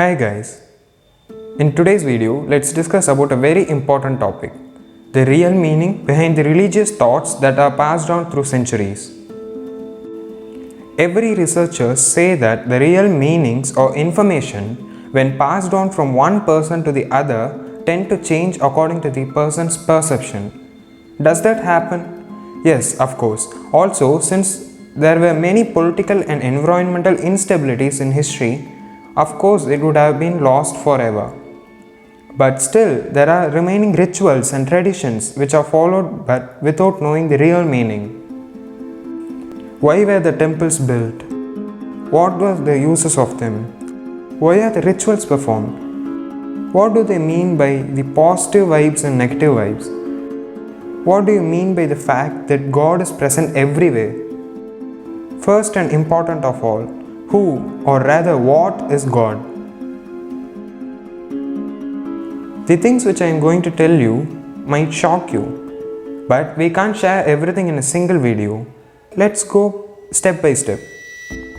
Hi guys, in today's video let's discuss about a very important topic, the real meaning behind the religious thoughts that are passed on through centuries. Every researchers say that the real meanings or information when passed on from one person to the other tend to change according to the person's perception. Does that happen? Yes, of course. Also, since there were many political and environmental instabilities in history, of course it would have been lost forever. But still, there are remaining rituals and traditions which are followed but without knowing the real meaning. Why were the temples built? What were the uses of them? Why are the rituals performed? What do they mean by the positive vibes and negative vibes? What do you mean by the fact that God is present everywhere? First and important of all, who or rather what is God? The things which I am going to tell you might shock you, but we can't share everything in a single video. Let's go step by step.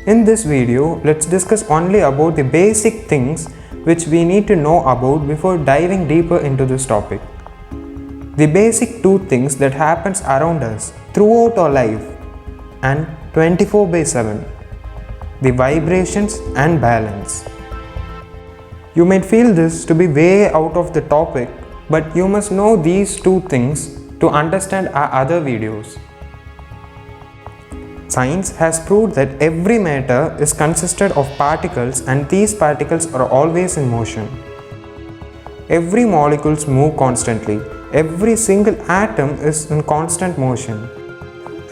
In this video, let's discuss only about the basic things which we need to know about before diving deeper into this topic. The basic two things that happens around us throughout our life and 24/7. The vibrations and balance. You might feel this to be way out of the topic, but you must know these two things to understand our other videos. Science has proved that every matter is consisted of particles and these particles are always in motion. Every molecules move constantly. Every single atom is in constant motion.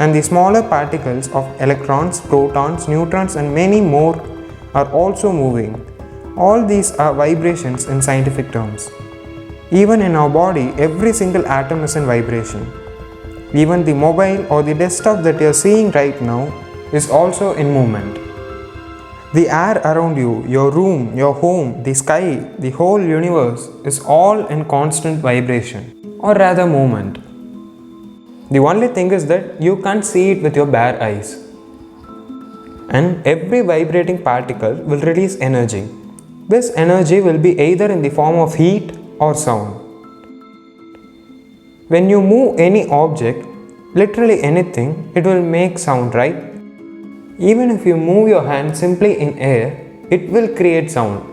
And the smaller particles of electrons, protons, neutrons and many more are also moving. All these are vibrations in scientific terms. Even in our body, every single atom is in vibration. Even the mobile or the desktop that you are seeing right now is also in movement. The air around you, your room, your home, the sky, the whole universe is all in constant vibration or rather movement. The only thing is that you can't see it with your bare eyes. And every vibrating particle will release energy. This energy will be either in the form of heat or sound. When you move any object, literally anything, it will make sound, right? Even if you move your hand simply in air, it will create sound.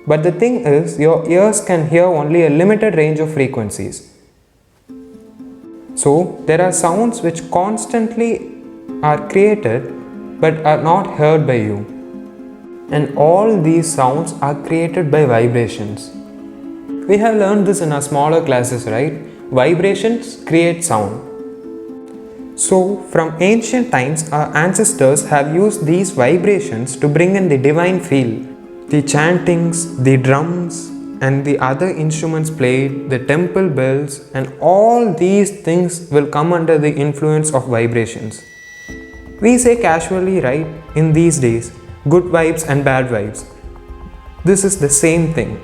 But the thing is, your ears can hear only a limited range of frequencies. So, there are sounds which constantly are created but are not heard by you. And all these sounds are created by vibrations. We have learned this in our smaller classes, right? Vibrations create sound. So, from ancient times, our ancestors have used these vibrations to bring in the divine feel. The chantings, the drums, and the other instruments played, the temple bells, and all these things will come under the influence of vibrations. We say casually, right, in these days, good vibes and bad vibes. This is the same thing.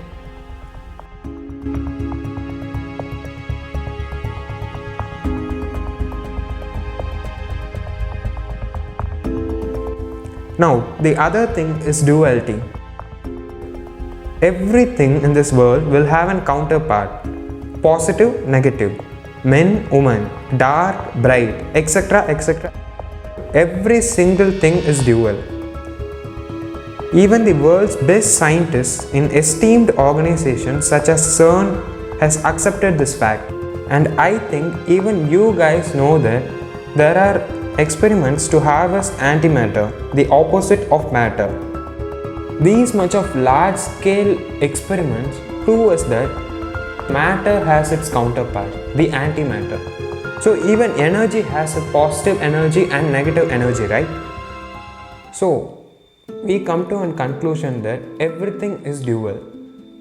Now, the other thing is duality. Everything in this world will have a counterpart. Positive, negative. Men, women. Dark, bright, etc. etc. Every single thing is dual. Even the world's best scientists in esteemed organizations such as CERN has accepted this fact. And I think even you guys know that there are experiments to harvest antimatter, the opposite of matter. These much of large scale experiments prove us that matter has its counterpart, the antimatter. So even energy has a positive energy and negative energy, right? So we come to a conclusion that everything is dual.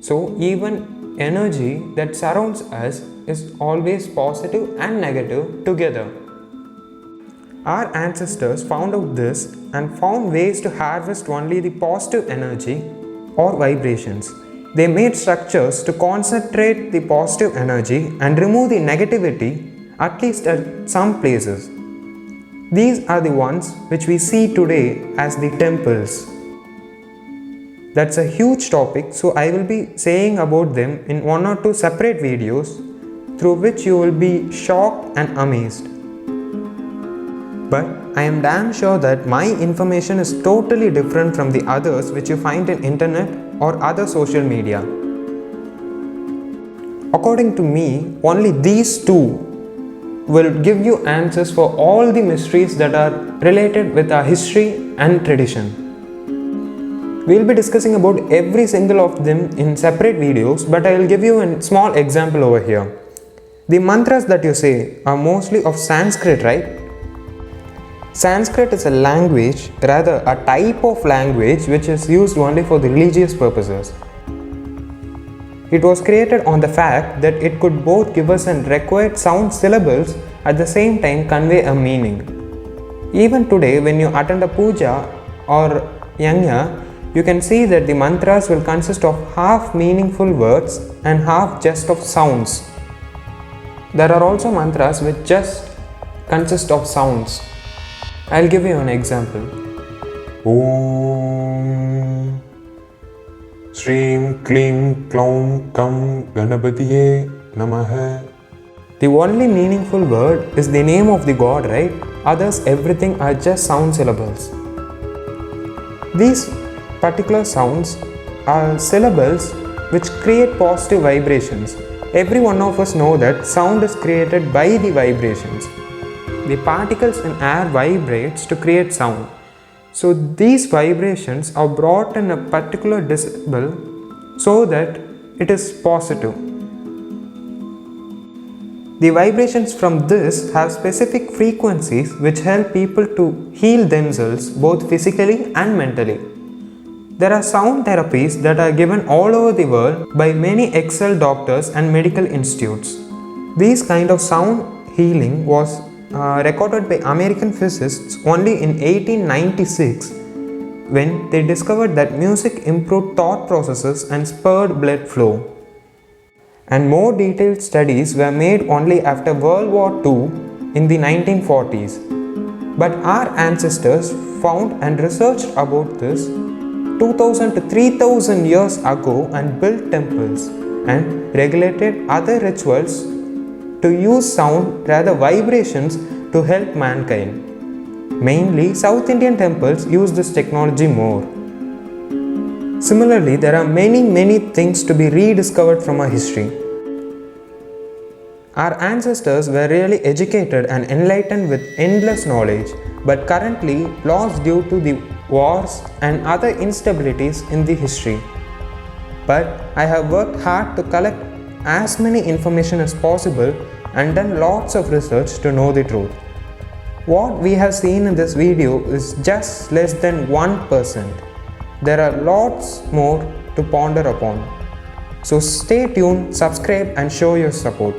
So even energy that surrounds us is always positive and negative together. Our ancestors found out this and found ways to harvest only the positive energy or vibrations. They made structures to concentrate the positive energy and remove the negativity, at least at some places. These are the ones which we see today as the temples. That's a huge topic, so I will be saying about them in one or two separate videos through which you will be shocked and amazed. But I am damn sure that my information is totally different from the others which you find in internet or other social media. According to me, only these two will give you answers for all the mysteries that are related with our history and tradition. We will be discussing about every single of them in separate videos, but I will give you a small example over here. The mantras that you say are mostly of Sanskrit, right? Sanskrit is a language, rather a type of language which is used only for the religious purposes. It was created on the fact that it could both give us and required sound syllables at the same time convey a meaning. Even today, when you attend a puja or yajna, you can see that the mantras will consist of half meaningful words and half just of sounds. There are also mantras which just consist of sounds. I'll give you an example. Om Shreem Klim Klaum Kam Ganapatiye Namaha. The only meaningful word is the name of the god, right? Others, everything are just sound syllables. These particular sounds are syllables which create positive vibrations. Every one of us know that sound is created by the vibrations. The particles in air vibrates to create sound. So these vibrations are brought in a particular decibel so that it is positive. The vibrations from this have specific frequencies which help people to heal themselves both physically and mentally. There are sound therapies that are given all over the world by many excel doctors and medical institutes. These kind of sound healing was recorded by American physicists only in 1896 when they discovered that music improved thought processes and spurred blood flow. And more detailed studies were made only after World War II in the 1940s. But our ancestors found and researched about this 2000 to 3000 years ago and built temples and regulated other rituals to use sound, rather vibrations, to help mankind. Mainly, South Indian temples use this technology more. Similarly, there are many things to be rediscovered from our history. Our ancestors were really educated and enlightened with endless knowledge, but currently lost due to the wars and other instabilities in the history. But I have worked hard to collect as many information as possible and done lots of research to know the truth. What we have seen in this video is just less than 1%. There are lots more to ponder upon. So stay tuned, subscribe and show your support.